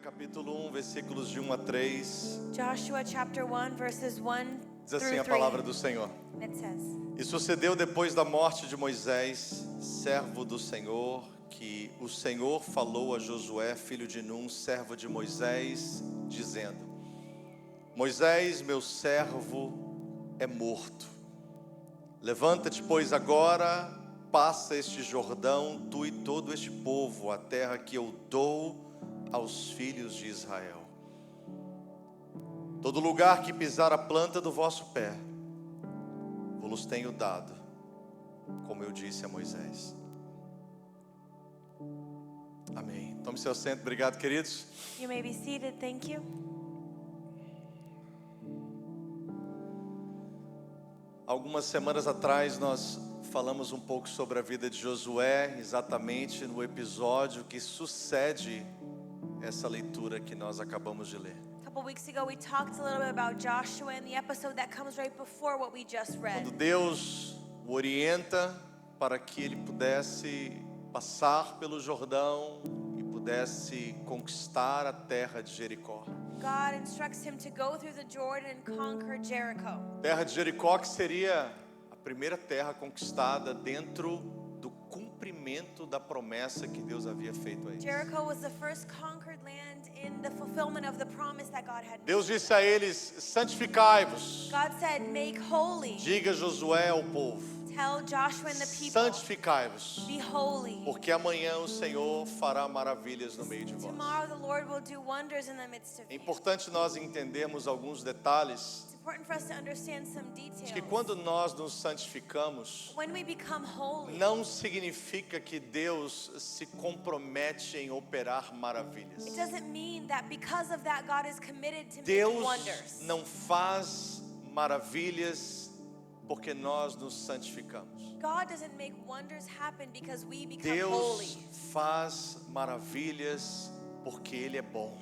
capítulo 1, versículos de 1 a 3. Joshua chapter 1 verses 1 Diz assim through a 3. palavra do Senhor. It says, E sucedeu depois da morte de Moisés, servo do Senhor, que o Senhor falou a Josué, filho de Num, servo de Moisés, dizendo: Moisés, meu servo, é morto. Levanta-te, pois, agora, passa este Jordão, tu e todo este povo, a terra que eu dou aos filhos de Israel. Todo lugar que pisar a planta do vosso pé, vos tenho dado, como eu disse a Moisés. Amém. Tome seu assento. Obrigado, queridos. you may be seated. Thank you. Algumas semanas atrás nós falamos um pouco sobre a vida de Josué, exatamente no episódio que sucede essa leitura que nós acabamos de ler. A couple weeks ago we talked a little bit about Joshua and the episode that comes right before what we just read. Quando Deus o orienta para que ele pudesse passar pelo Jordão e pudesse conquistar a terra de Jericó. God instructs him to go through the Jordan and conquer Jericho. Terra de Jericó, que seria a primeira terra conquistada dentro do cumprimento da promessa que Deus havia feito a eles. Jericho was the first conquered land in the fulfillment of the promise that God had made. Deus disse a eles: santificai-vos. God said, make holy. Diga a Josué ao povo: Tell Joshua and the people, santificai-vos, be holy. porque amanhã o Senhor fará maravilhas no meio de vós. Tomorrow the Lord will do wonders in the midst of É you. importante nós entendermos alguns detalhes It's important for us to understand some de details. que quando nós nos santificamos, When we become holy, não significa que Deus se compromete em operar maravilhas. it doesn't mean that because of that God is committed to make Deus wonders. não faz maravilhas porque nós nos santificamos. God doesn't make wonders happen because we become holy. Deus faz maravilhas porque Ele é bom,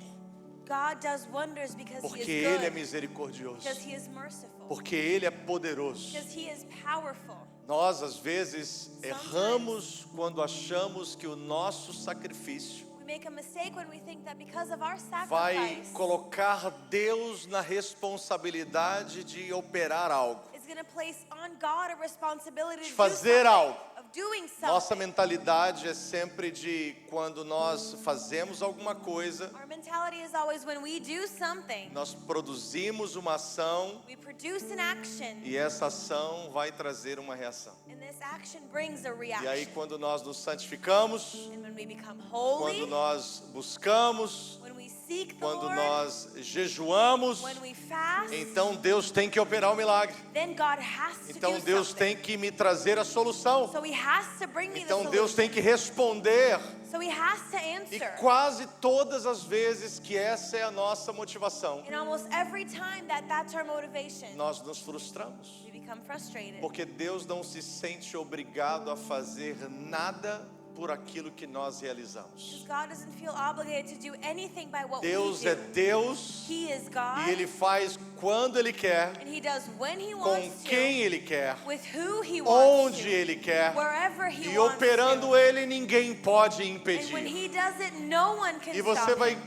God does wonders because porque He is Ele é good, misericordioso, because He is merciful, porque Ele é poderoso. because He is powerful. Nós às vezes erramos quando achamos que o nosso sacrifício We make a mistake when we think that because of our vai sacrifice, colocar Deus na responsabilidade de operar algo, it's going to place on God a responsibility de to do fazer something, algo. of doing Nossa something. mentalidade é sempre de quando nós fazemos alguma coisa, Our mentality is always when we do something, nós produzimos uma ação we produce an action, e essa ação vai trazer uma reação. and this action brings a E aí reaction. quando nós nos santificamos, And when we become quando holy, nós buscamos, when we seek the quando Lord, nós jejuamos, when we fast, então Deus tem que operar o milagre. then God has to Então do Deus something. tem que me trazer a solução. So He has to bring me the Então solution. Deus tem que responder. So He has to E answer. quase todas as vezes que essa é a nossa motivação, And almost every time that's our motivation, nós nos frustramos. we become frustrated. Porque Deus não se sente obrigado a fazer nada por aquilo que nós realizamos. Because God doesn't feel obligated to do anything by what Deus we é do. Deus He is God, e Ele faz quando Ele quer, and He does when He com wants quem to, Ele quer, with who He wants onde to, Ele quer, wherever He e wants operando to. Ele ninguém pode And when impedir. He does it, no one can E stop Him.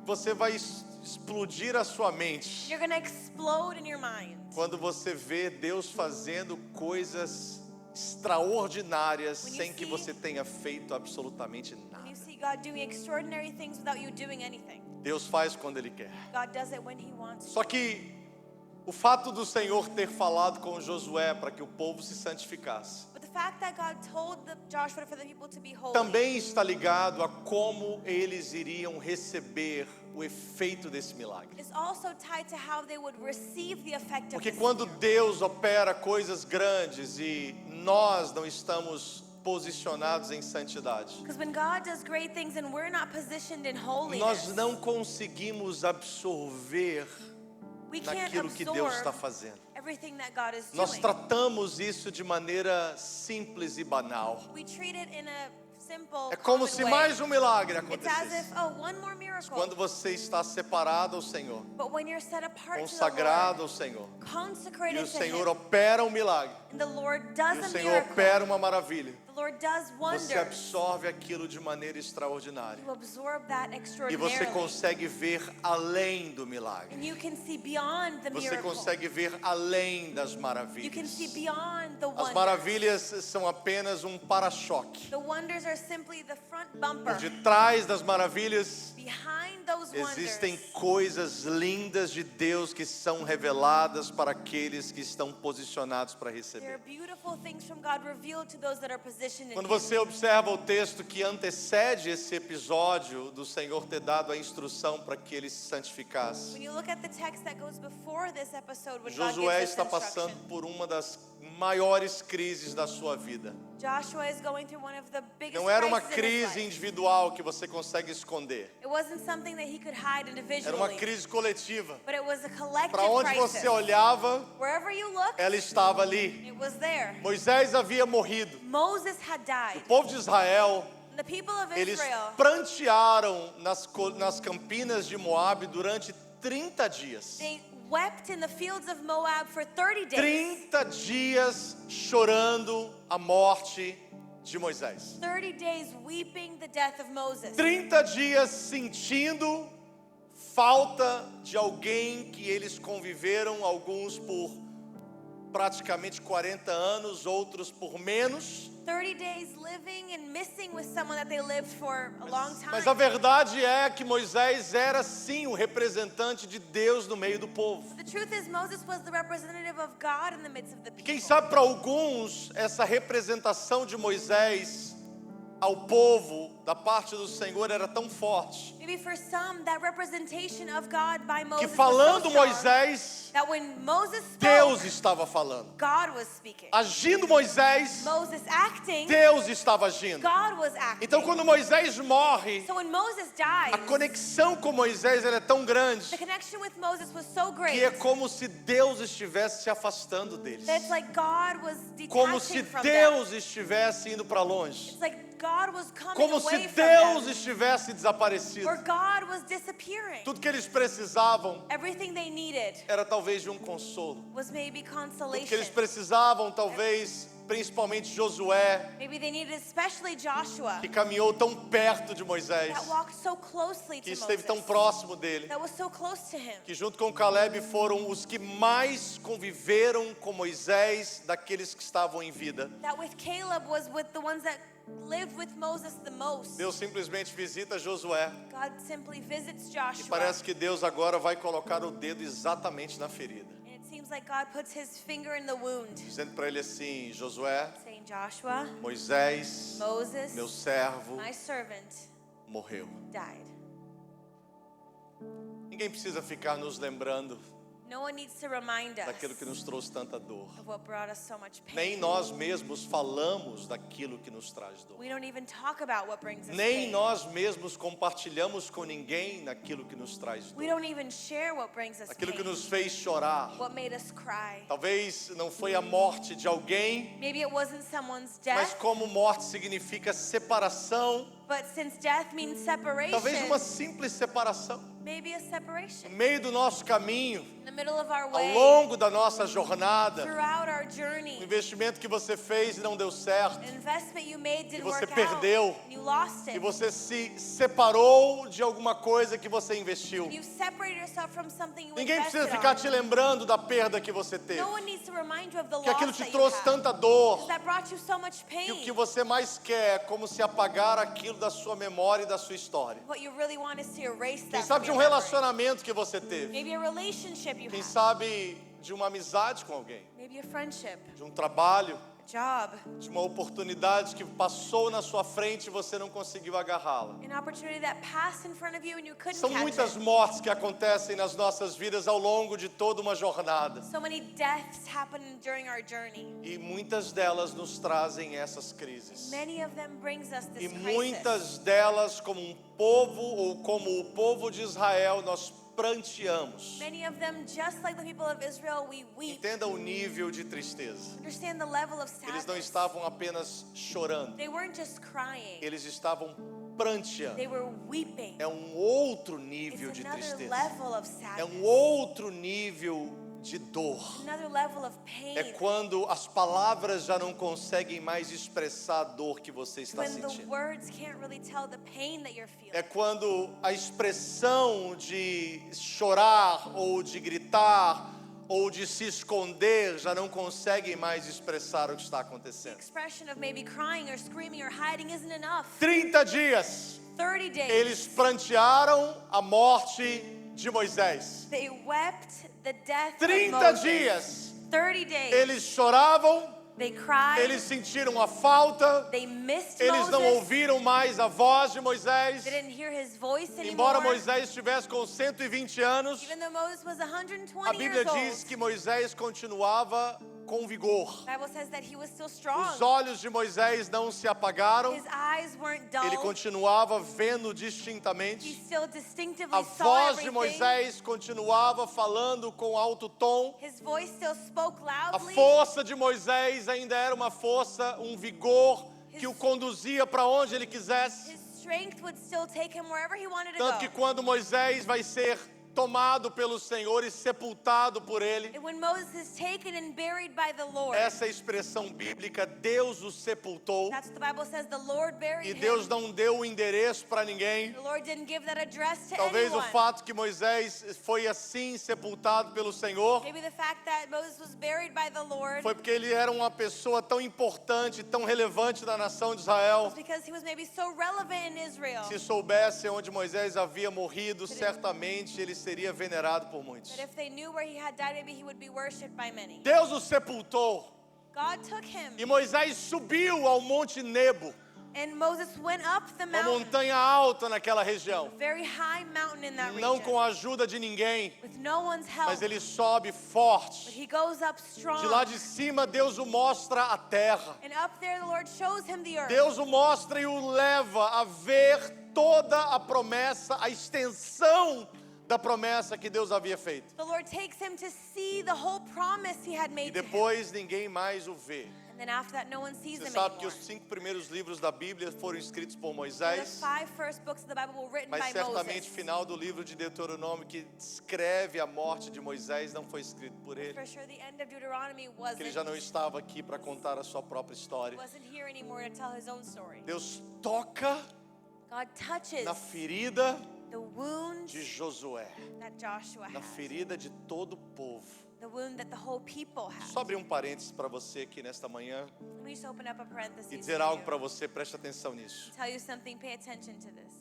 você vai explodir a sua mente You're going to explode in your mind quando você vê Deus fazendo coisas extraordinárias When you sem que see- você tenha feito absolutamente when nada. you see God doing extraordinary things without you doing anything. Deus faz quando Ele quer. God does it when He wants to. Só que o fato do Senhor ter falado com Josué para que o povo se santificasse But the fact that God told Joshua for the people to be holy também está ligado a como eles iriam receber o efeito desse milagre. is also tied to how they would receive the effect of Porque this quando miracle. Deus opera coisas grandes e nós não estamos posicionados em santidade, Because when God does great things and we're not positioned in nós holiness, não conseguimos absorver we can't naquilo que Deus está absorb fazendo. everything that God is Nós doing. tratamos isso de maneira simples e banal. We treat it in a simple, É como common se way. mais um milagre It's as acontecesse. if, oh, one more miracle. Quando você está separado ao Senhor, But when you're set apart to the consagrado Lord, ao Senhor, e consecrated o to Senhor Him, opera um milagre, and the Lord e does o a Senhor miracle, opera uma maravilha, the Lord does wonders, você absorve aquilo de maneira extraordinária. you absorb that E você extraordinarily. consegue ver além do milagre. And you can see beyond the Você miracle. consegue ver além das You can maravilhas. see beyond the As wonders. maravilhas são apenas um para-choque. The wonders are simply the front Por bumper. detrás das maravilhas Behind those existem wonders, coisas lindas de Deus que são reveladas para aqueles que estão posicionados para there are receber. beautiful things from God revealed to those that are positioned in Quando Him. você observa o texto que antecede esse episódio do Senhor ter dado a instrução para que ele se santificasse, When you look at the text that goes before this episode, when God Josué gives está this passando instruction, por uma das maiores crises da sua vida. Joshua is going through one of the biggest Não era uma crises in his crise life. individual que você consegue esconder. It wasn't something that he could hide Era individually, uma crise coletiva. but it was a collective Para onde crisis. você olhava, Wherever you look, ela estava ali. it was there. Moisés havia morrido. Moses had died. O povo de Israel, The people of eles Israel, prantearam nas campinas de Moabe durante 30 dias. they wept in the fields of Moab for 30 days. 30 dias chorando a morte de Moisés. 30 days weeping the death of Moses. 30 dias sentindo falta de alguém que eles conviveram, alguns por praticamente 40 anos, outros por menos. 30 days living and missing with someone that they lived for a long time. Mas a verdade é que Moisés era sim o representante de Deus no meio do povo. The truth is, Moses was the representative of God in the midst of the people. Quem sabe para alguns essa representação de Moisés ao povo da parte do Senhor era tão forte Maybe for some, that representation of God by que Moses falando was so strong Moisés, that when Moses spoke, Deus estava falando. God was speaking. Agindo Moisés, Moses acting, Deus estava agindo. God was acting. Então quando Moisés morre, So when Moses a dies, conexão com Moisés ela é tão grande the connection with Moses was so great que é como se Deus estivesse se afastando deles. that it's like God was Como se detaching from them. Deus estivesse indo para longe. It's like God was coming Como se away from Deus them. estivesse desaparecido. Or God was disappearing. Tudo que eles precisavam Everything they needed era talvez de um consolo. was maybe Tudo que eles consolation. precisavam, talvez, principalmente Josué, Maybe they needed especially Joshua que caminhou tão perto de Moisés, that walked so closely que to esteve tão Moses, próximo dele, that was so close to him. que junto com Caleb foram os que mais conviveram com Moisés daqueles que estavam em vida. That with Caleb was with the ones that lived with Moses the most. Deus simplesmente visita Josué God simply visits e Joshua. parece que Deus agora vai colocar o dedo exatamente na ferida, And it seems like God puts his finger in the wound, dizendo para ele assim: Josué, saying, Joshua, Moisés, Moses, meu servo, my servant, morreu. died. Ninguém precisa ficar nos lembrando No one needs to remind us daquilo que nos trouxe tanta dor. of what brought us so much pain. Nem nós mesmos falamos daquilo que nos traz dor. We don't even talk about what brings us Nem pain. nós mesmos compartilhamos com ninguém naquilo que nos traz We dor. don't even share what brings us Aquilo que pain. nos fez chorar. What made us cry. Talvez não foi a morte de alguém, Maybe it wasn't someone's mas death, como morte significa separação, but since death means separation, talvez uma simples separação. maybe a separation. No meio do nosso caminho, In the middle of our ao way, longo da nossa jornada, throughout our o journey, investimento que você fez e não deu certo, an investment you made didn't você work perdeu, out. You lost e it. você se separou de alguma coisa que você investiu. You separated yourself from something you Ninguém invested precisa ficar on. te lembrando da perda que você teve, No one needs to remind you of the que aquilo loss te that you trouxe had. tanta dor, That brought you so much que o que pain. você mais quer é como se apagar aquilo da sua memória e da sua história. What you really want is to erase Quem that sabe de from um your memory. relacionamento que você teve, Maybe a relationship you quem have. sabe de uma amizade com alguém, Maybe a friendship, de um trabalho, a job, de uma oportunidade que passou na sua frente e você não conseguiu agarrá-la. an opportunity that passed in front of you and you couldn't São catch muitas it. mortes que acontecem nas nossas vidas ao longo de toda uma jornada. So many deaths happen during our journey. E muitas delas nos trazem essas crises. Many of them brings us E this crisis. muitas delas, como um povo ou como o povo de Israel, nós pranteamos. Many of them, just like the people of Israel, we weep. Entenda o nível de tristeza. Understand the level of Eles não sadness. estavam apenas chorando, They weren't just crying. eles estavam pranteando. They were weeping. É um outro nível It's de another tristeza. level of É um sadness. outro nível de dor. Another level of pain. É quando as palavras já não conseguem mais expressar a dor que você está When the sentindo. words can't really tell the pain that you're feeling. É quando a expressão de chorar ou de gritar ou de se esconder já não conseguem mais expressar o que está The acontecendo. expression of maybe crying or screaming or hiding isn't enough. 30 dias 30 days. eles prantearam a morte de Moisés. They wept the death of 30 Moses. dias 30 days. eles choravam, They cried. eles sentiram a falta, They missed eles não Moses. ouviram mais a voz de Moisés. They didn't hear his voice anymore. Embora Moisés estivesse com 120 anos, Even though Moses was 120 a Bíblia years diz old. que Moisés continuava com vigor. The Bible says that he was still strong. Os olhos de Moisés não se apagaram, His eyes weren't dull. ele continuava vendo He distintamente. still distinctively A saw voz de everything. Moisés continuava falando com alto tom. His voice still spoke A loudly. força de Moisés ainda era uma força, um vigor que o conduzia para onde ele quisesse. His strength would still take him wherever he wanted to Tanto que go. quando Moisés vai ser tomado pelo Senhor e sepultado por ele, And when Moses is taken and buried by the Lord, essa expressão bíblica, Deus o sepultou, that's what the Bible says, the Lord buried e him. Deus não deu o endereço para ninguém. The Lord didn't give that address to Talvez o anyone. fato que Moisés foi assim sepultado pelo Senhor Maybe the fact that Moses was buried by the Lord foi porque ele era uma pessoa tão importante, tão relevante na nação de Israel. was because he was maybe so relevant in Israel. Se soubesse onde Moisés havia morrido, certamente ele seria venerado por muitos. That if they knew where he had died, maybe he would be worshipped by many. Deus o sepultou God took him, e Moisés subiu ao Monte Nebo, and Moses went up the uma mountain, montanha alta naquela região, very high mountain in that não region, com a ajuda de ninguém, with no one's help. mas ele sobe But forte. he goes up strong. De lá de cima, Deus o mostra a terra. And up there, the Lord shows him the earth. Deus o mostra e o leva a ver toda a promessa, a extensão da promessa que Deus havia feito. The Lord takes him to see the whole promise he had E made to him. depois ninguém mais o vê. And then after that, no one sees Você him sabe que anymore. os 5 primeiros livros da Bíblia foram escritos por The Moisés, 5 first books of the Bible were written mas by certamente o Moses. final do livro de Deuteronômio, que descreve a morte de Moisés, não foi escrito por ele. For sure, the end of Deuteronomy Que ele já não estava aqui para contar a sua própria história. wasn't here anymore to tell his own story. Deus toca God touches na ferida the wounds de Josué, that Joshua na had, ferida de todo o povo. the wound that the whole people had. Só abrir um parênteses para você aqui nesta manhã Let me just open up a parenthesis e dizer for algo you. para você, preste atenção nisso. Tell you something, pay attention to this.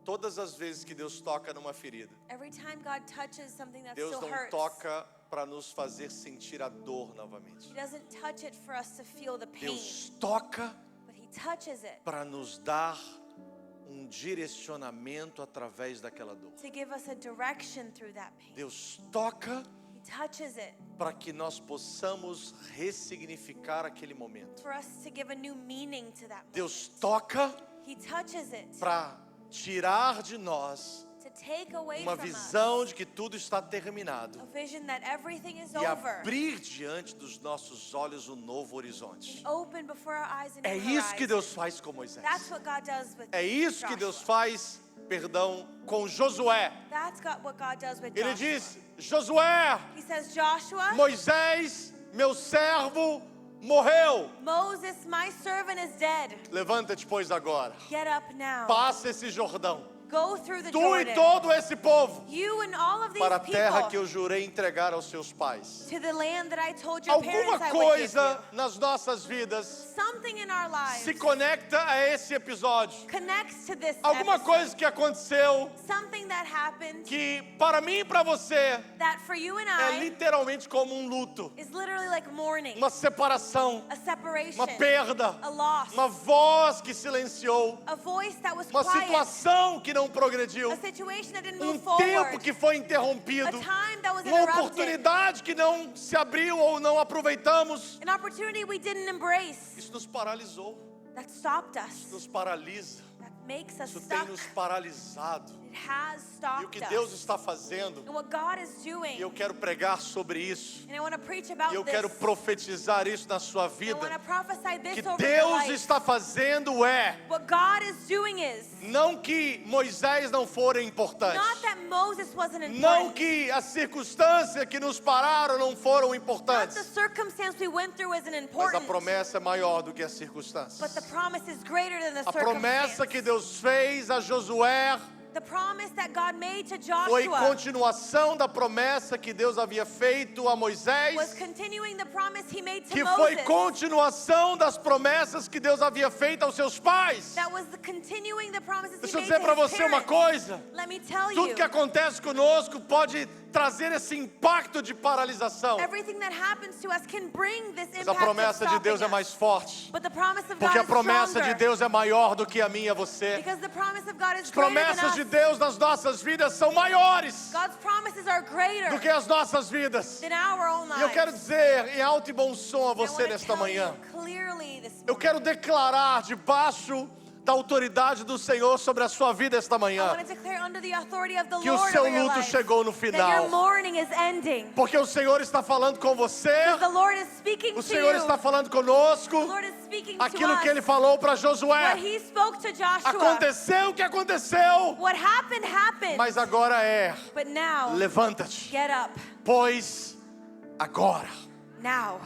Todas as vezes que Deus toca numa ferida, Every time God touches something that Deus still não hurts, toca para nos fazer sentir a dor novamente. He doesn't touch it for us to feel the pain, Deus toca but He touches it para nos dar um direcionamento através daquela dor. to give us a direction through that pain. Deus toca He touches it para que nós possamos ressignificar aquele momento. for us to give a new meaning to that moment. Deus toca He touches it para tirar de nós to take away uma from us visão de que tudo está terminado a vision that everything is e over. abrir diante dos nossos olhos um novo horizonte. Open before our eyes and É isso que Deus faz com Moisés. That's what God does with É isso que Deus Joshua. faz, com Josué. That's what God does with Ele Joshua. diz: Josué, He says, Joshua, Moisés, meu servo, morreu. Moses, my servant, is dead. Levanta-te, pois, agora. Get up now. Passa esse Jordão. Go through the Tu e Jordan. todo esse povo You and all of these para a terra que people eu jurei entregar aos seus pais. to the land that I told your Alguma parents I would give coisa you. nas nossas vidas Something in our lives se conecta a esse episódio. connects to this Alguma episode. coisa que aconteceu Something that happened que para mim e para você that for you and é I literalmente como um luto, is literally like mourning, uma separação, a separation, uma perda, a loss, uma voz que silenciou, a voice that was uma quiet, situação que não progrediu, a situation that didn't um move forward, tempo que foi a interrompido, time that was uma interrupted, oportunidade que não se abriu ou não aproveitamos. an opportunity we didn't embrace Isso nos paralisou, that stopped us, nos paralisa, that makes us isso tem stuck. nos paralisado. It It has E o stopped que Deus us. está fazendo, And what God is doing. e eu quero pregar sobre isso, And I want to preach about e eu this. quero profetizar isso na sua I vida. want to prophesy this Que over your Deus life. está fazendo What God is doing is não que Moisés não fora importante, not that Moses wasn't não important. que as circunstâncias que nos pararam não foram Not the importantes, circumstance we went through isn't mas a important. promessa é maior do que as But the circunstâncias. promise is greater than the A promessa que circumstance. Deus fez a Josué The promise that God made to foi Joshua continuação da promessa que Deus havia feito a was Moisés, continuing the promise he made to que foi Moses. continuação das promessas que Deus havia feito aos seus pais. That was the continuing the promises Deixa eu he dizer made para to his você uma parents. coisa. Let me tell Tudo you. que acontece conosco pode trazer esse impacto de paralisação. Everything that happens to us can bring this Mas impact a of promessa de Deus stopping é us. mais forte. But the promise of Porque God a is promessa de stronger. Deus é maior do que a minha e a você. Because the promise of God is As greater than promessas us. de Deus nas nossas vidas são maiores God's promises are greater do que as nossas vidas. than our own lives. E eu quero dizer em alto e bom som a I você wanna nesta tell manhã. you clearly this Eu morning. quero declarar debaixo da autoridade do Senhor sobre a sua vida esta I manhã, want to declare under the authority of the que o Lord seu over your luto life chegou no that your final. mourning is ending. Porque o Senhor está falando com você, The Lord is speaking o to Senhor you. está falando conosco, The Lord is speaking to aquilo us. que Ele falou para What Josué. He spoke to Joshua. Aconteceu o que aconteceu, What happened, happened. mas agora é, But now, levanta-te, get up. pois agora. Now.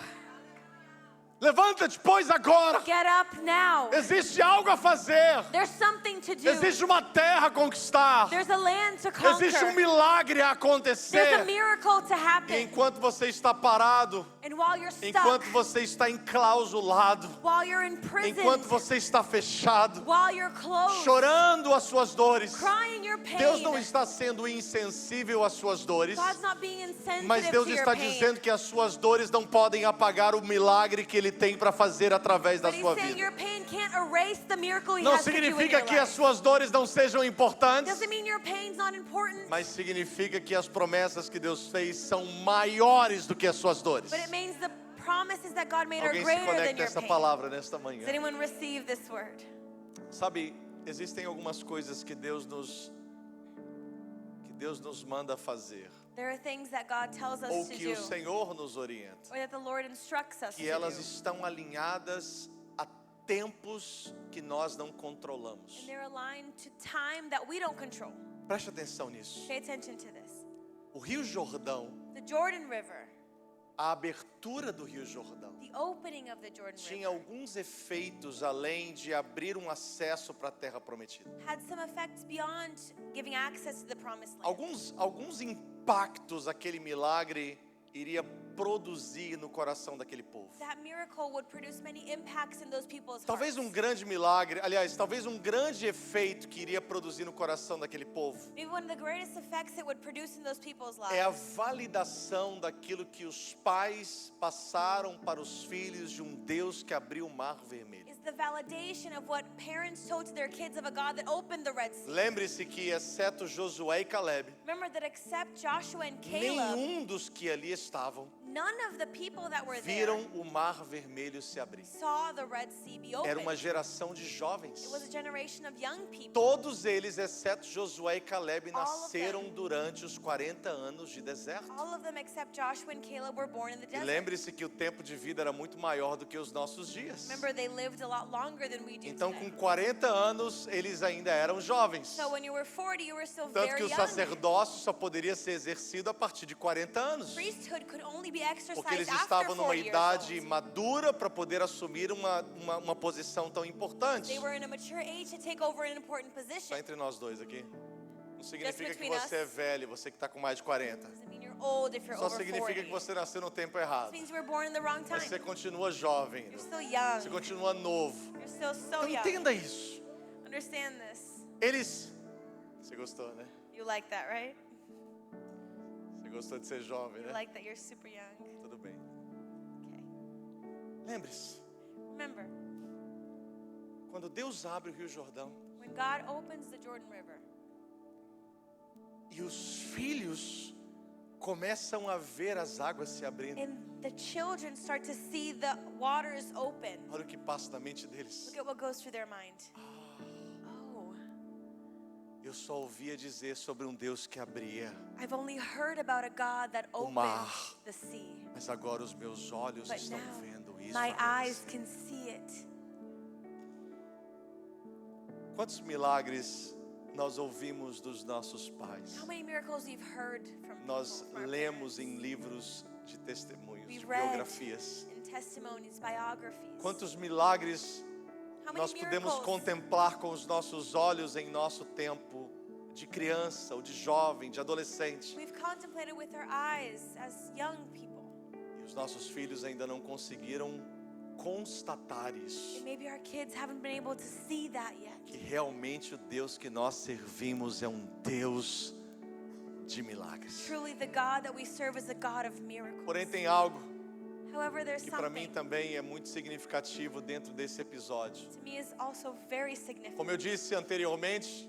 Levanta-te, pois agora. Get up now. Existe algo a fazer, There's something to do. existe uma terra a conquistar, There's a land to conquer. existe um milagre a There's a acontecer. miracle to E happen. enquanto você está parado, And while you're stuck, enquanto você está enclausulado, while you're in prison, enquanto você está fechado, while you're closed, chorando as suas dores, crying your pain, Deus não está sendo insensível às suas dores, God's not being insensitive mas Deus to your está pain. dizendo que as suas dores não podem apagar o milagre que Ele tem para fazer através da But He's sua saying vida. your pain can't erase the miracle He Não has to do in significa your que as life. suas dores não sejam importantes, Doesn't mean your pain's not important, mas significa que as promessas que Deus fez são maiores do que as suas dores. but it means the promises that God made are Alguém se greater than conecta a your essa pain. palavra nesta manhã. Does anyone receive this word? Sabe, existem algumas coisas que Deus nos manda fazer, There are things that God tells us ou to que o do, Senhor nos orienta, or that the Lord instructs us que to elas do. estão alinhadas a tempos que nós não controlamos. And they're aligned to time that we don't control. Preste atenção nisso. Pay attention to this. O Rio Jordão, The Jordan River, a abertura do Rio Jordão, the opening of the Jordan tinha River, alguns efeitos além de abrir um acesso para a terra prometida. had some effects beyond giving access to the promised land. Alguns impactos aquele milagre iria produzir no coração daquele povo. That miracle would produce many impacts in those people's Talvez hearts. um grande milagre, aliás, talvez um grande efeito que iria produzir no coração daquele povo Maybe one of the greatest effects it would produce in those people's é a lives validação daquilo que os pais passaram para os filhos de um Deus que abriu o mar vermelho. is the validation of what parents told to their kids of a God that opened the Red Sea. Lembre-se que, exceto Josué e Caleb, Remember that except Joshua and Caleb, nenhum dos que ali estavam none of the people that were there viram o mar vermelho se abrir. saw the Red Sea be Era uma opened. geração de jovens. It was a generation of young people. Todos eles, exceto Josué e Caleb, All of nasceram them. durante os 40 anos de deserto. All of them except Joshua and Caleb were born in the E desert. lembre-se que o tempo de vida era muito maior do que os nossos dias. Remember, they lived a lot longer than we do Então, today. com 40 anos, eles ainda eram jovens. So when you were 40, you were still Tanto very que o young. sacerdócio só poderia ser exercido a partir de 40 anos. Priesthood could only be Porque eles exercised after estavam 40 numa years idade old. madura para poder assumir uma posição tão importante. They were in a mature age to take over an important Só position. entre nós dois aqui. Não significa que between você é us. velho, você que está com mais de 40. Doesn't mean you're old if you're Só over significa 40. que você nasceu no tempo This errado. means you were born in the wrong time. Mas você continua jovem. You're still young. Você continua novo. You're still so Então young. entenda isso. Understand this. Eles... Você gostou, né? You like that, right? Você gostou de ser jovem, You né? like that you're super young. Tudo bem. Okay. Lembre-se, Remember, quando Deus abre o Rio Jordão when God opens the Jordan River e os filhos começam a ver as águas se abrindo, and the children start to see the waters open, olha o que passa na mente deles. look at what goes through their mind. Oh, Eu só ouvia dizer sobre um Deus que abria, I've only heard about a God that opened mar. the sea. mas agora os meus olhos But estão now, vendo isso my eyes acontecer. can see it. Quantos milagres nós ouvimos dos nossos pais? How many miracles you've heard from Nós people, from our lemos parents? em livros de testemunhos, We de read biografias. in testimonies, biographies. Quantos milagres How many nós podemos miracles contemplar com os nossos olhos em nosso tempo de criança, ou de jovem, de adolescente. we've contemplated with our eyes as young people. E os nossos filhos ainda não conseguiram constatar isso. And maybe our kids haven't been able to see that yet. Que realmente o Deus que nós servimos é um Deus de milagres. Truly, the God that we serve is a God of miracles. Porém, tem algo However, there's que para mim something também é muito significativo dentro desse episódio. to me is also very significant. Como eu disse anteriormente,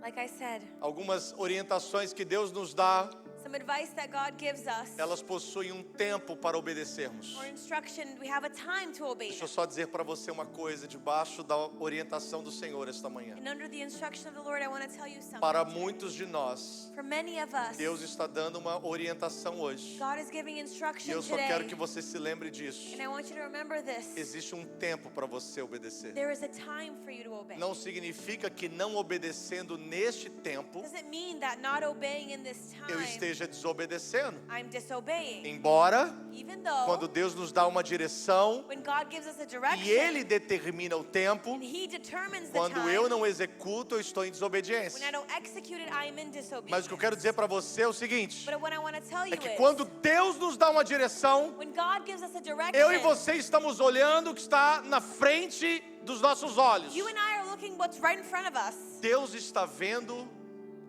Like I said, algumas orientações que Deus nos dá, some advice that God gives us, elas possuem um tempo para obedecermos. or instruction, we have a time to obey Deixa eu them. só dizer para você uma coisa, debaixo da orientação do Senhor esta manhã. And under the instruction of the Lord, I want to tell you something. Para muitos de nós, For many of us, Deus está dando uma orientação hoje. God is giving E instruction eu só today. quero que você se lembre disso. And I want you to remember this. Existe um tempo para você obedecer. There is a time for you to obey. Não significa que não obedecendo neste tempo, Doesn't mean that not obeying in this eu time, esteja desobedecendo. I'm disobeying. Embora, Even though, quando Deus nos dá uma direção when God gives us a e direction, Ele determina o tempo, and He determines the quando time, eu não executo, eu estou em desobediência. when I don't execute it, I am in disobedience. Mas o que eu quero dizer para você é o seguinte: But what I want to tell you é que is, quando Deus nos dá uma direção, when God gives us a direction, eu e você estamos olhando o que está na frente dos nossos olhos. you and I are looking what's right in front of us. Deus está vendo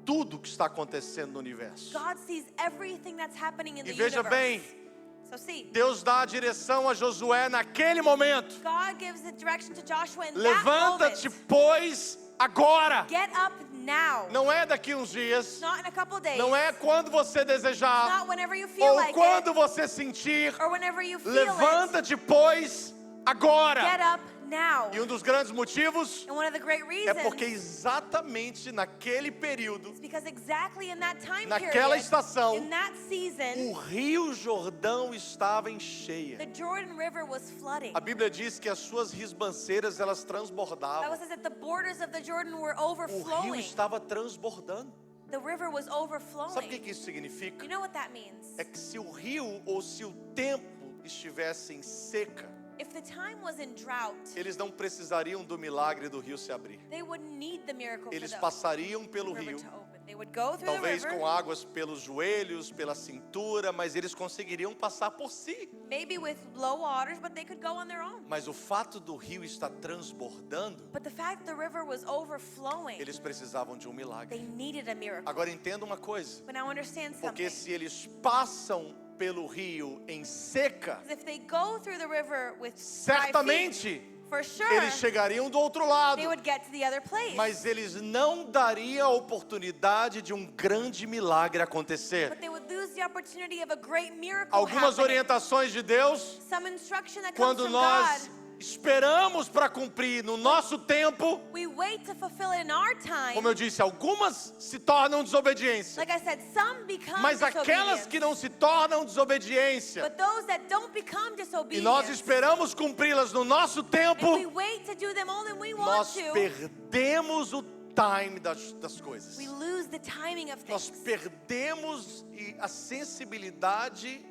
tudo o que está acontecendo no universo. God sees everything that's happening in E the veja universe. bem, So see, Deus dá a direção a Josué naquele momento. God gives the direction to Joshua in that Levanta-te, moment. pois, agora. Get up now. Não é daqui uns dias, Not in a couple days. não é quando você desejar, Not whenever you feel ou like quando it, você sentir. or whenever you feel it. Levanta-te, pois, Get agora. up now. E um dos grandes motivos And one of the great é reasons porque exatamente naquele período, is because exactly in that time naquela period, estação, in that o season, Rio Jordão estava em cheia. the Jordan River was flooding. A Bíblia diz que as suas ribanceiras elas The Bible transbordavam. says that the borders of the Jordan were O rio overflowing. estava transbordando. The river was Sabe o overflowing. que isso significa? You know what that means? É que se o rio ou se o tempo estivesse em seca, If the time was in drought, eles não precisariam do milagre do rio se abrir. they wouldn't need the miracle Eles for the passariam pelo river rio, to open. They would go through the talvez river, com águas pelos joelhos, pela cintura, mas eles conseguiriam passar por si. maybe with low waters, but they could go on their own. Mas o fato do rio estar transbordando, But the fact that the river was overflowing, eles precisavam de um they milagre. needed a miracle. Agora entenda uma coisa, But now understand porque something. se eles passam pelo rio em seca, Because if they go through the river with 5 feet, certamente for sure, eles chegariam do outro lado, they would get to the other place. mas eles não dariam a oportunidade de um grande milagre acontecer. But they would lose the opportunity of a great miracle Algumas happening. orientações de Deus, Some instruction that comes quando from nós God, esperamos para cumprir no nosso tempo, we wait to fulfill it in our time. como eu disse, algumas se tornam desobediência, Like I said, some become mas aquelas disobedience. que não se tornam desobediência, But those that don't become e disobedient, nós esperamos cumpri-las no nosso tempo, and we wait to do them only when we want nós to, perdemos o time das coisas. we lose the timing of Nós things. perdemos a sensibilidade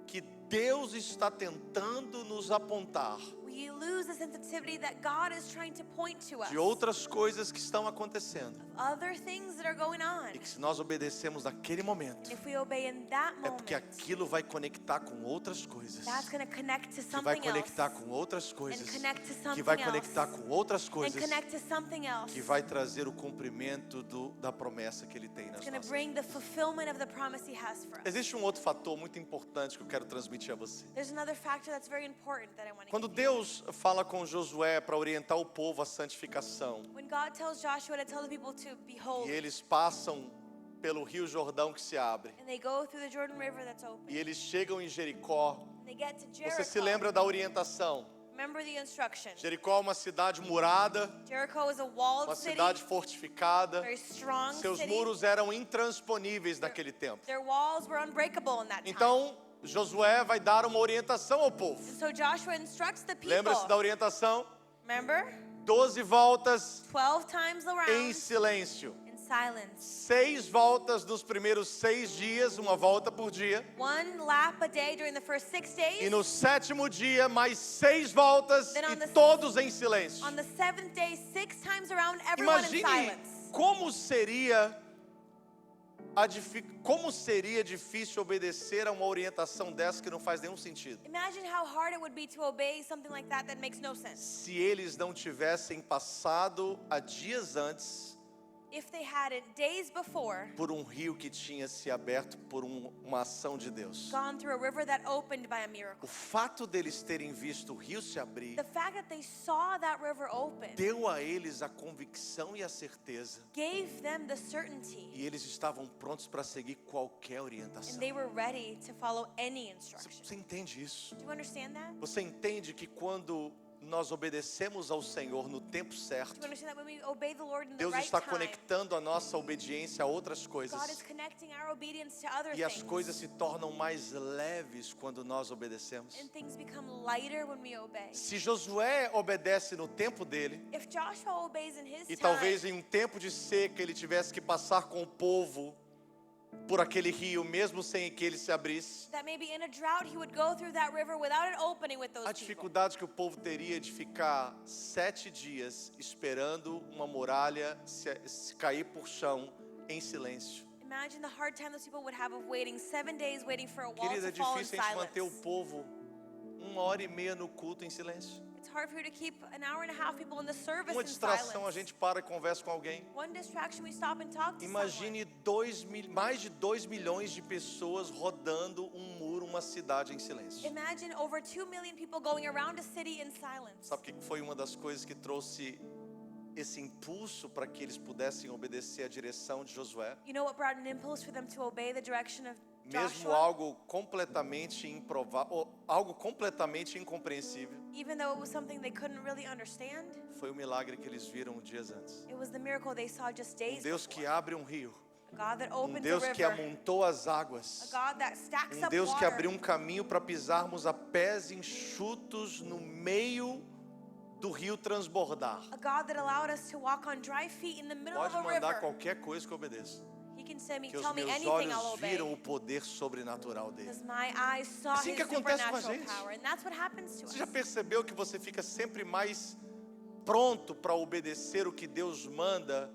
que Deus está tentando nos apontar We lose the sensitivity that God is trying to point to us. de outras coisas que estão acontecendo. Other things that are going on. E que se nós obedecemos naquele momento, If we obey in that é porque moment, aquilo vai conectar com outras coisas. that's going to connect to Que vai something conectar else. com outras coisas. And connect to Que something vai else. conectar com outras And coisas. connect to something else. Que vai trazer o cumprimento da promessa que Ele tem nas It's going to nossas bring the vidas. fulfillment of the promise He has for us. Existe um outro fator muito importante que eu quero transmitir a você. There's another factor that's very important that I want to Quando give you. Deus fala com Josué para orientar o povo à santificação, When God tells Joshua to tell the people to be holy, e eles passam pelo Rio Jordão que se abre, and they go through the Jordan River that's open, e eles chegam em Jericó, and they get to Jericho. você se lembra da orientação? Remember the instruction. Jericó é uma cidade murada, Jericho is a walled uma city, cidade fortificada. very strong Seus city. muros eram intransponíveis naquele tempo. Their walls were unbreakable in that time. Então, Josué vai dar uma orientação ao povo. And so Joshua instructs the people. Lembra-se da orientação? Remember? 12 voltas 12 times around em silêncio. in silence. 6 voltas nos primeiros 6 dias, uma volta por dia. 1 lap a day during the first 6 days. E no 7º dia, mais 6 voltas Then on e the- todos em silêncio. On the 7th day, 6 times around, everyone in Imagine silence. como seria difícil obedecer a uma orientação dessa que não faz nenhum sentido. Imagine how hard it would be to obey something like that makes no sense. Se eles não tivessem passado há dias antes If they hadn't, days before, por um rio que tinha se aberto por uma ação de Deus. gone through a river that opened by a miracle. O fato deles terem visto o rio se abrir The fact that they saw that river open deu a eles a convicção e a certeza. gave them the certainty, E eles estavam prontos para seguir qualquer and orientação. they were ready to follow any instruction. Você entende isso? Do you understand that? Você entende que quando nós obedecemos ao Senhor no tempo Do certo, you understand that when we obey the Lord in the Deus right está time, conectando a nossa obediência a outras God is coisas. connecting our obedience to other E as things. coisas se tornam mais leves quando nós obedecemos. And things become lighter when we obey. Se Josué obedece no tempo dele, If Joshua obeys in his e time, talvez em um tempo de seca ele tivesse que passar com o povo por aquele rio, mesmo sem que ele se abrisse, that maybe in a drought he would go through that river without an opening with those a people. dificuldade que o povo teria de ficar 7 dias esperando uma muralha se cair por chão em silêncio. Imagine the hard time those people would have of waiting 7 days waiting for a wall Querida, é to fall in difícil a gente manter o silence. povo 1h30 no culto em silêncio. It's hard for you to keep an hour and a half people in the service Uma in distração, a silence. gente para e conversa com alguém. One distraction, we stop and talk to Imagine mais de 2 milhões de pessoas rodando um muro, uma cidade em silêncio. someone. Imagine over 2 million people going around a city in silence. Sabe o que foi uma das coisas que trouxe esse impulso para que eles pudessem obedecer a direção de Josué? You know what brought an impulse for them to obey the direction of Mesmo Joshua? algo completamente improvável, algo completamente incompreensível, Even though it was something they couldn't really understand, foi o milagre que eles viram dias antes. it was the miracle they saw just days Deus que before. abre um rio, A God that opens Deus a que river. amontou as águas, A God that stacks up Deus que water. abriu um caminho para pisarmos a pés enxutos no meio do rio transbordar. A God that allowed us to walk on dry feet in the middle Pode of a mandar river. qualquer coisa que eu obedeça, He can say me, que os tell me meus anything, I'll olhos obey. viram o poder sobrenatural dele. Because my eyes saw Assim his que acontece com a supernatural gente. power. And that's what happens to us. Você já percebeu que você fica sempre mais pronto para obedecer o que Deus manda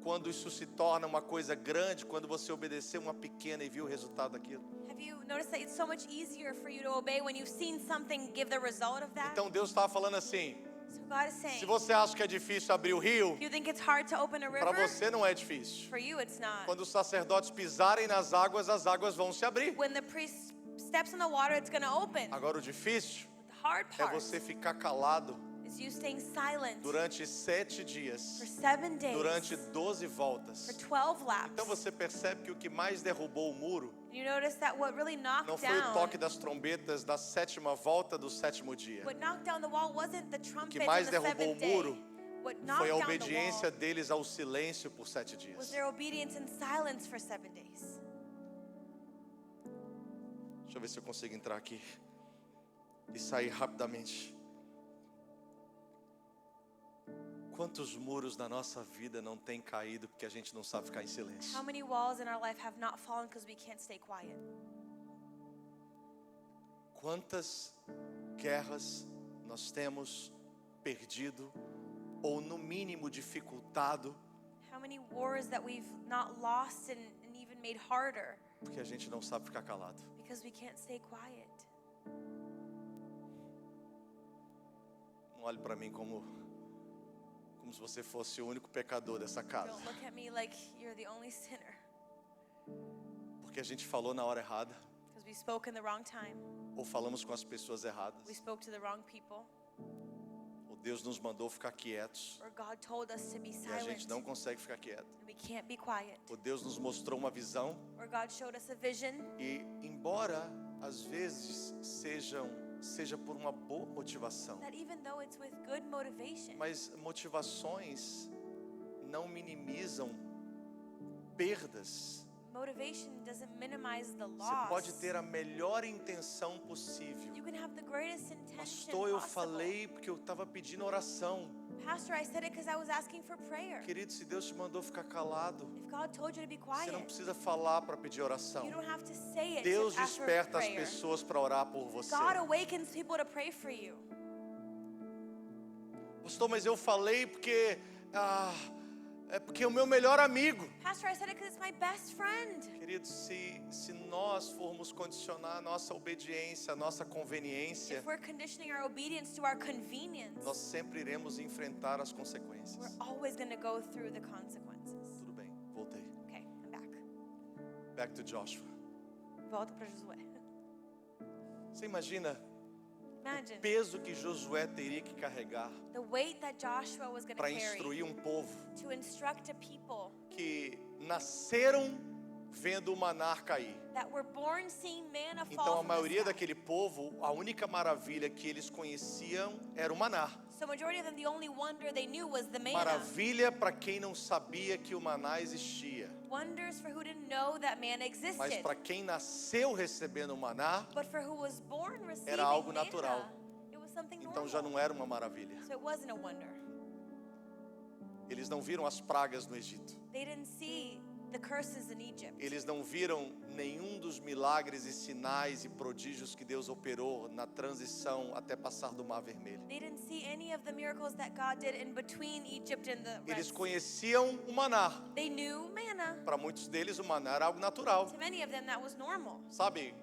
quando isso se torna uma coisa grande, quando você obedeceu uma pequena e viu o resultado daquilo? Have you noticed that it's so much easier for you to obey when you've seen something give the result of that? Então Deus estava falando assim: So God is saying, se você acha que é difícil abrir o rio, you think it's hard to open a para river? você não é difícil. For you, it's not. Quando os sacerdotes pisarem nas águas, as águas vão se abrir. When the priest steps in the water, it's going to open. Agora o difícil The hard é part você ficar calado is you staying silent durante 7 dias, for 7 days, durante 12 for voltas. 12 laps. Então você percebe que o que mais derrubou o muro You notice that what really knocked não foi o down, toque das trombetas da 7ª volta do 7º dia. what knocked down the wall wasn't the trumpet mais on the derrubou 7th o day. muro What knocked Foi a down the obediência wall deles ao silêncio por 7 was dias. their obedience in silence for 7 days. Deixa eu ver se eu consigo entrar aqui e sair rapidamente. Quantos muros na nossa vida não têm caído porque a gente não sabe ficar em silêncio? How many walls in our life have not fallen because we can't stay quiet? Quantas guerras nós temos perdido ou no mínimo dificultado How many wars that we've not lost and even made harder porque a gente não sabe ficar calado? because we can't stay quiet? Não olhe para mim como se você fosse o único pecador dessa casa, Don't look at me like you're the only sinner porque a gente falou na hora errada because we spoke in the wrong time. ou falamos com as pessoas We erradas. spoke to the wrong people. O Deus nos mandou ficar quietos Or God told us to be e a silent gente não consegue ficar quieto. and we can't be quiet. O Deus nos mostrou uma visão Or God showed us a vision, e, embora às vezes sejam seja por uma boa motivação. That even though it's with good motivation, Mas motivações não minimizam perdas. motivation doesn't minimize the Você loss. pode ter a melhor intenção possível. You can have the greatest intention Pastor, eu possible. falei porque eu estava pedindo oração. Pastor, I said it because I was asking for prayer. Querido, se Deus te mandou ficar calado, If God told you to be você não quiet, precisa falar para pedir oração. you don't have to say it Deus to ask for desperta as prayer. pessoas para orar por você. God awakens people to pray for you. Pastor, mas eu falei porque é porque é o meu melhor amigo. Pastor, I said it because it's my best friend. Querido, se nós formos condicionar a nossa obediência, a nossa conveniência, If we're conditioning our obedience to our convenience, nós sempre iremos enfrentar as consequências. we're always going to go through the consequences. Tudo bem, voltei. Okay, I'm back. Back to Joshua. Volta para Josué. Você imagina o Imagine peso que Josué teria que carregar the weight that Joshua was going to para carry instruir um povo to instruct a people que nasceram vendo o maná cair. that were born seeing manna Então fall a from the maioria sky. daquele povo, a única maravilha que eles conheciam era o maná. So majority of them, the only wonder they knew was the manna. Maravilha para quem não sabia que o maná existia. Wonders for who didn't know that manna Mas existed. para quem nasceu recebendo o maná, But for who was born receiving era algo manna, natural. it was something então normal. já não era uma maravilha. So it wasn't a wonder. Eles não viram as pragas no Egito. They didn't see the curses in Egypt. Eles não viram nenhum dos milagres e sinais e prodígios que Deus operou na transição até passar do Mar Vermelho. They didn't see any of the miracles that God did in between Egypt and the Red Eles Sea. conheciam o maná. They knew manna. Para muitos deles o maná era algo natural. To many of them, that was normal. Sabe,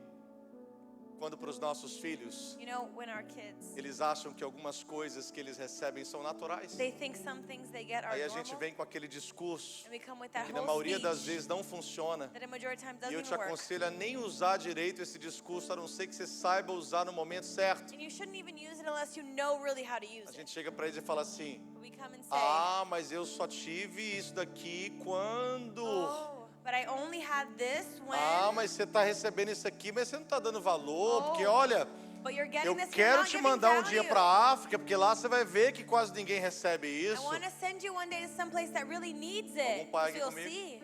quando para os nossos filhos, You know, when our kids, eles acham que algumas coisas que eles recebem são naturais. they think some things they get are Aí a normal. gente vem com aquele discurso And we come with that que na whole maioria das speech vezes não funciona. that a majority of time E doesn't eu te even work. aconselho a nem usar direito esse discurso, a não ser que você saiba usar no momento certo. And you shouldn't even use it unless you know really how to use A it. gente chega para eles e fala assim: We come and say, ah, mas eu só tive isso daqui quando? oh, but I only had this when. Ah, mas você está recebendo isso aqui, mas você não está dando valor, Oh, porque olha, but you're getting eu this, you're quero not te giving mandar um dia value. para a África, porque lá você vai ver que quase ninguém recebe I isso. want to send you one day to some place that really needs Algum it. pai So aqui you'll comigo? see.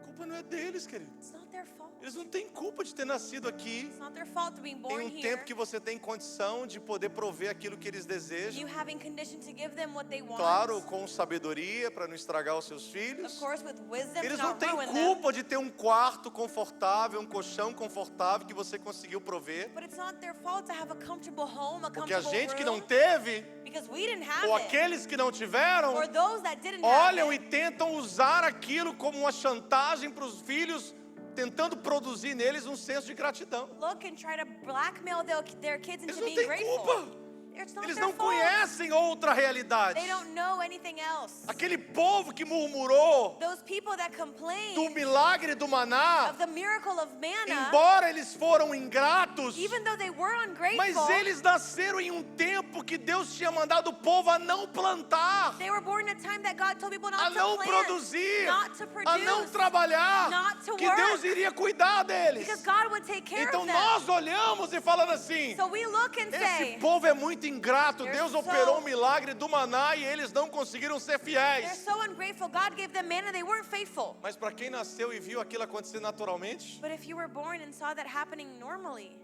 A culpa não é deles, querido. It's not their fault. Eles não têm culpa de ter nascido aqui. It's not their fault to being born Tem um here. tempo que você tem condição de poder prover aquilo que eles desejam. You having condition to give them what they want. Claro, com sabedoria para não estragar os seus Of filhos. course, with wisdom Eles to não not têm ruin them. culpa de ter um quarto confortável, um colchão confortável que você conseguiu prover. But it's not their fault to have a comfortable home, a Porque a comfortable gente que room, não teve, because we didn't have ou it. aqueles que não tiveram, Or those that didn't olham have e it. tentam usar aquilo como uma chantagem para os filhos, tentando produzir neles um senso de gratidão. Look and try to blackmail their kids Eles into não being têm grateful. culpa. It's not Eles their não fault. conhecem outra realidade. They don't know anything else. Aquele povo que murmurou Those people that do complain milagre do maná, of the miracle of manna, embora eles foram ingratos, even though they were mas ungrateful, eles nasceram em um tempo que Deus tinha mandado o povo a não plantar, they were born in a time that God told people a not não to plant, produzir, not to a não produce, trabalhar, not to que work, Deus iria cuidar deles. because God would take care Então of them. nós olhamos e falamos assim: So we look and esse say, povo é muito ingrato. They're Deus so- operou o milagre do maná e eles não conseguiram ser they're fiéis. so ungrateful. God gave them manna, they weren't faithful. Mas para quem nasceu e viu aquilo acontecer naturalmente, But if you were born and saw that happening normally,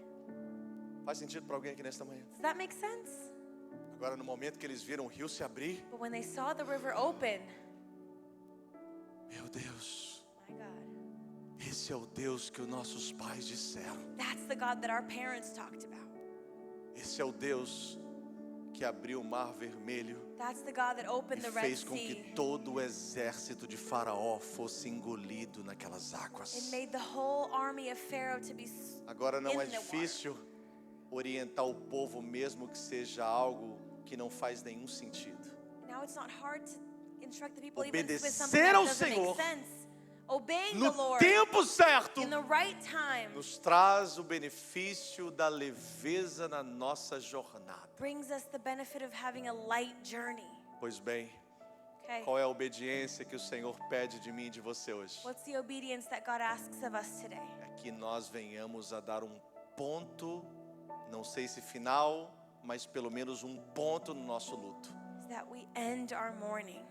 faz sentido para alguém aqui nesta manhã? does that make sense? Agora, no momento que eles viram o rio se abrir, But when they saw the river open, meu Deus, my God, esse é o Deus que os nossos pais disseram. that's the God that our parents talked about. Esse é o Deus que abriu o mar vermelho That's the God that e opened the Red fez com que Sea. todo o exército de Faraó fosse engolido naquelas It águas. made the whole army of Pharaoh to be Agora não é in the difícil orientar o povo, mesmo que seja algo que não faz nenhum sentido. Now it's not hard to instruct the people even with Obedecer something that ao doesn't Senhor make sense. Obeying the No Lord tempo certo, in the right time nos traz o benefício da leveza na nossa jornada. brings us the benefit of having a light journey. Pois bem, Okay. qual é a obediência que o Senhor pede de mim e de você hoje? What's the obedience that God asks of us today? É que nós venhamos a dar um ponto não sei se final, mas pelo menos um ponto no nosso luto. is that we end our mourning.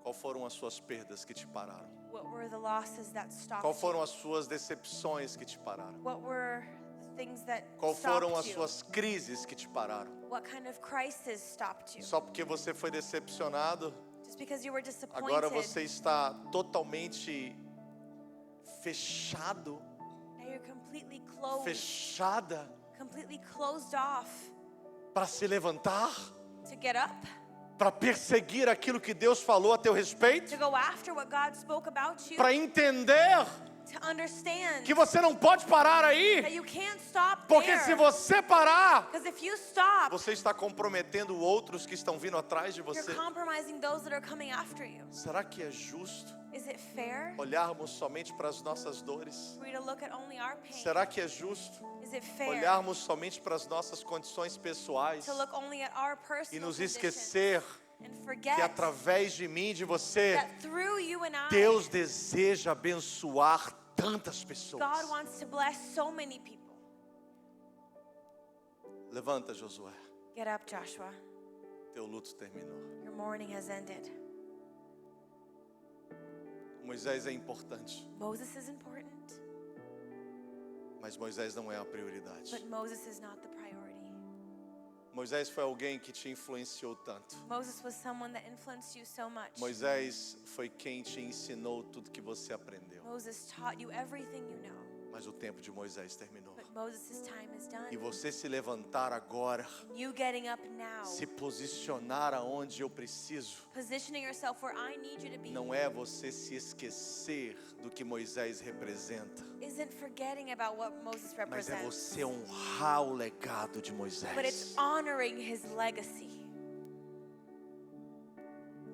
Qual foram as suas perdas que te pararam? What were the losses that stopped Qual you? foram as suas decepções que te pararam? What were the things that Qual foram as stopped you? suas crises que te pararam? What kind of crisis stopped you? Só porque você foi decepcionado, Just because you were disappointed, agora você está totalmente fechado, now you're completely closed, fechada completely closed off para se levantar, to get up, para perseguir aquilo que Deus falou a teu respeito, to go after what God spoke about you, para entender to understand que você não pode parar that aí, you can't stop porque there. se você parar, Because if you stop, você está comprometendo outros que estão vindo atrás de you're você. compromising those that are coming after you. Será que é justo Is it fair olharmos somente para as nossas dores? for you to look at only our pain? Será que é justo Is it fair olharmos somente para as nossas condições pessoais to look only at our e personal nos conditions esquecer and que forget através de mim, de você, that through you and I, Deus deseja abençoar tantas pessoas? God wants to bless so many people? Levanta, Josué. Get up, Joshua. Teu luto terminou. Your mourning has ended. Moisés é importante, Moses is important, mas Moisés não é a prioridade. but Moses is not the priority. Moisés foi alguém que te influenciou tanto. Moses was someone that influenced you so much. Moisés foi quem te ensinou tudo que você aprendeu. Moses taught you everything you know, Mas o tempo de Moisés terminou. but Moses' time is done. E você se levantar agora, You getting up now, se posicionar aonde eu preciso, positioning yourself where I need you to be, não é você se esquecer do que Moisés representa, isn't forgetting about what Moses mas é represents, você honrar o legado de but it's Moisés. honoring his legacy.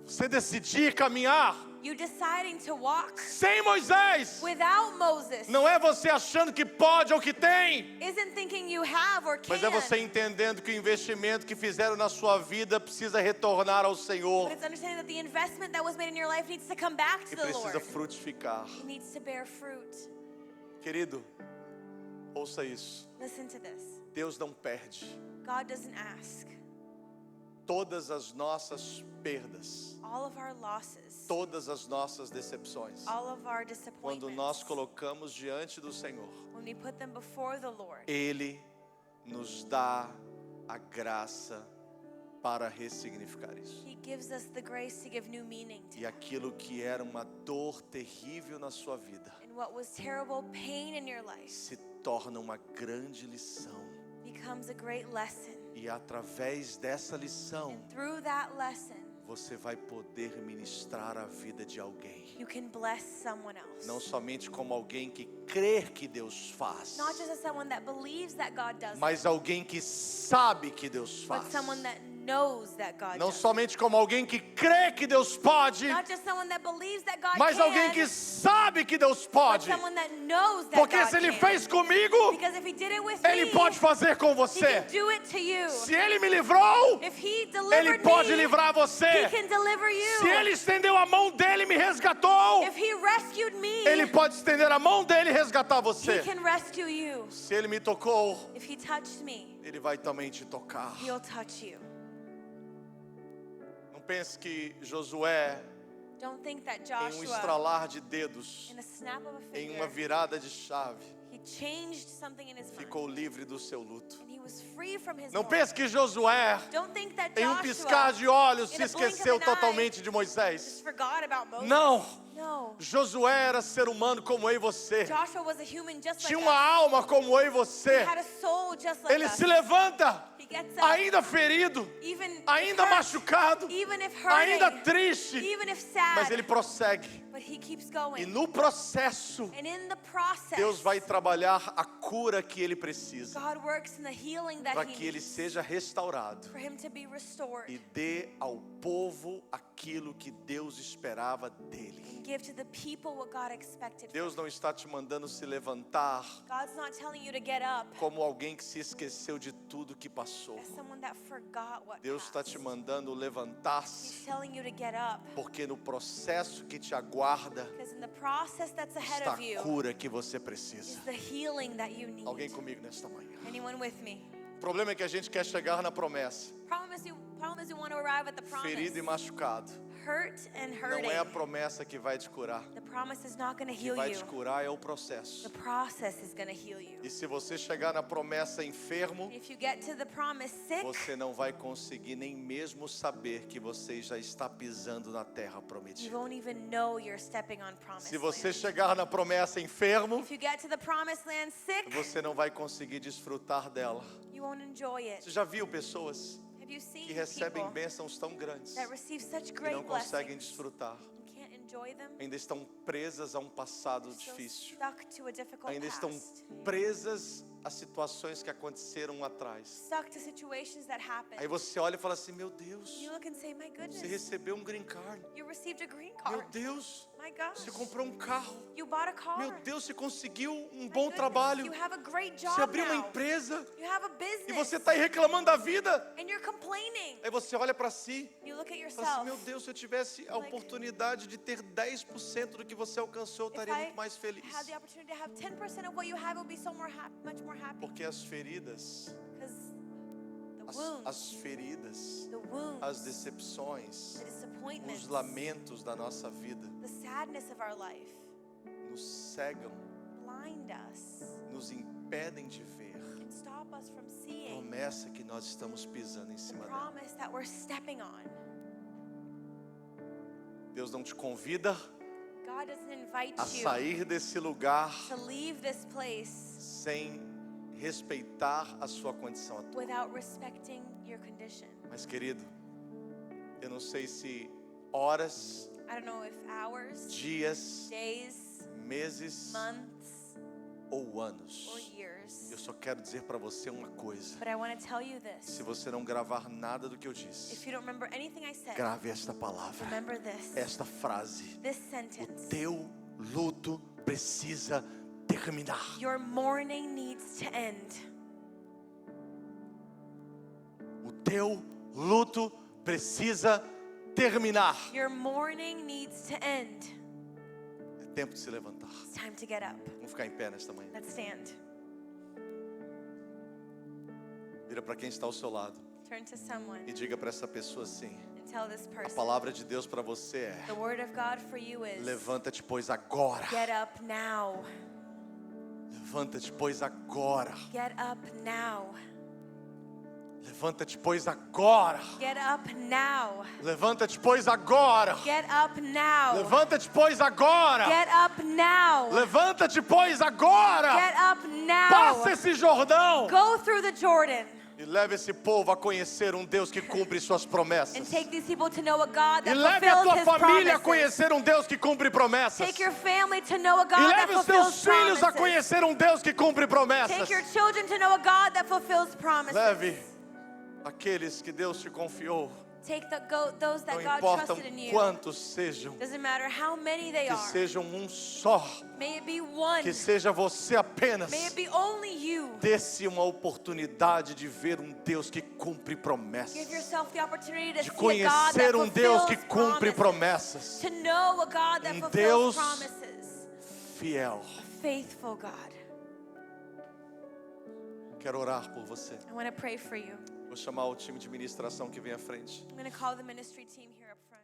Você decidir caminhar You deciding to walk sem Moisés, without Moses não é você achando que pode ou que tem, isn't thinking you have or can, mas é você entendendo que o investimento que fizeram na sua vida precisa retornar ao Senhor but it's understanding that the investment that was made in your life needs to come back to e the precisa Lord. frutificar. It needs to bear fruit. Querido, ouça isso. Listen to this. Deus não perde. God doesn't ask. Todas as nossas perdas, All of our losses, todas as nossas decepções, all of our quando nós disappointments, colocamos diante do Senhor, when we put them before the Lord, Ele nos dá a graça para ressignificar isso. He gives us the grace to give new meaning to E aquilo que era uma dor terrível na sua vida and what was terrible pain in your life se torna uma grande lição. becomes a great lesson. E através dessa lição, And through that lesson, você vai poder ministrar a vida de alguém. you can bless someone else. Não somente como alguém que crê que Deus faz, Not just as someone that believes that God does it, mas alguém que sabe que Deus but faz. someone that knows that God Não does it. somente como alguém que crê que Deus pode, Not just someone that believes that God mas can, alguém que sabe que Deus but pode. someone that knows that Porque God se Ele can. fez comigo, Because if He did it with Ele me, pode fazer com He você. can do it to you. Se Ele me livrou, If He Ele delivered pode me, livrar He você. can deliver you. Se Ele estendeu a mão dele e me resgatou, If He rescued me, Ele pode estender a mão dele e resgatar He você. can rescue you. Se Ele me tocou, If He touched me, Ele vai também te tocar. He'll touch you. Não pense que Josué, Don't think that em um Joshua, estralar de dedos, in a snap of a em uma finger, virada de chave, he changed something in his mind. ficou livre do seu luto. And he was free from his Não mourning. pense que Josué, Don't think that em um Joshua piscar de olhos, se in a blink of esqueceu an eye, totalmente de Moisés. just forgot about Moses. Não. No. Josué era ser humano como eu e você. Joshua was a human just like Tinha uma us. alma como eu e você. He had a soul just like Ele us. se levanta, He gets up, ainda ferido, even if ainda hurt, machucado, even if ainda hurting, triste, even if sad, mas ele prossegue. but he keeps E going. no processo, And in the process, Deus vai trabalhar a cura que ele precisa, God works in the healing that para he que ele needs seja restaurado for him to be restored e dê ao povo aquilo que Deus esperava dele. give to the people what God expected. Deus não está te mandando se levantar God's not telling you to get up como alguém que se esqueceu de tudo que passou. as someone that forgot what Deus está te passed. mandando levantar-se, He's telling you to get up porque no processo que te aguarda because in the process that's ahead está of you a cura que você is precisa. the healing that you need. Alguém comigo nesta manhã? Anyone with me? O problema é que a gente quer chegar na promessa, Problem is you want to arrive at the ferido e promise. machucado. Hurt and Não é a hurting. promessa que vai te curar. The promise is not going to O que heal vai you. te curar é o processo. The process is going to heal you. E se você chegar na promessa enfermo, If you get to the promise sick, você não vai conseguir nem mesmo saber que você já está pisando na terra you prometida. won't even know you're stepping on promised Se você land. chegar na promessa enfermo, If you get to the promised land sick, você não vai conseguir desfrutar dela. you won't enjoy it. Você já viu pessoas Have you seen que recebem people bênçãos tão grandes that receive such e great não conseguem blessings desfrutar? and can't enjoy them? Ainda estão presas a um passado So difícil. stuck to a difficult Ainda estão past. presas a situações que aconteceram atrás. Stuck to situations that happened. Aí você olha e fala assim: meu Deus, You look and say, my você goodness, recebeu um green card. you received a green Meu card. Deus, My gosh, você comprou um carro. you bought a car. Meu Deus, você conseguiu um My bom goodness, trabalho. You have a great Você job abriu uma now. empresa You have a e business. você está aí reclamando da vida. And you're complaining. Aí você olha para si You look at e fala assim: yourself. meu Deus, se eu tivesse a oportunidade de ter 10% do que você alcançou, eu If estaria I muito mais feliz. had the opportunity to have 10% of what you have, it would be so much more happy. Porque as feridas, Because the as wounds, feridas, the wounds, as decepções, the disappointments, os lamentos da nossa vida the sadness of our life nos cegam, blind us nos impedem de ver and stop us from a seeing promessa que nós estamos pisando em the cima dela. promise that we're stepping on. Deus não te convida God doesn't invite a you sair desse lugar to leave this place sem respeitar a sua condição atual. without respecting your condition. Mas querido, eu não sei se horas, I don't know if hours, dias, days, meses months, ou anos. or years. Eu só quero dizer para você uma coisa. But I want to tell you this. Se você não gravar nada do que eu disse, If you don't remember anything I said, grave esta palavra, remember this. esta frase. This O sentence. teu luto precisa terminar. Your mourning needs to end. O teu luto precisa terminar. Your mourning needs to end. É tempo de se levantar. It's time to get up. Vamos ficar em pé nesta manhã. Let's stand. Vira para quem está ao seu lado Turn to someone e diga para essa pessoa assim: and tell this a person. palavra de Deus para você é: The word of God for you is levanta-te, pois agora. get up now. Levanta-te, pois agora. Get up now. Levanta-te, pois agora. Get up now. Levanta-te, pois agora. Get up now. Levanta-te, pois agora. Get up now. Levanta-te, pois agora. Get up now. Passa esse Jordão Go through the Jordan e leve esse povo a conhecer um Deus que cumpre suas and promessas. take these people to know a God E that leve a fulfills tua His família a promises. conhecer um Deus que cumpre promessas. Take your family to know a E God that leve os fulfills teus filhos a promises. conhecer um Deus que cumpre promessas. Take your children to know a God that fulfills promises. Leve aqueles que Deus te confiou. Take those that Não God importam trusted in you. quantos sejam. Doesn't matter how many they Que are. sejam um só. May it be one. Que seja você apenas. May it be only you. Dê-se uma oportunidade de ver um Deus que cumpre promessas. Give yourself the opportunity to De see a God conhecer that um Deus fulfills que cumpre promises. promessas. To know a God that fulfills Deus promises. Fiel. A faithful God. Quero orar por você. I want to pray for you. Vou chamar o time de ministração que vem à frente. I'm going to call the ministry team here up front.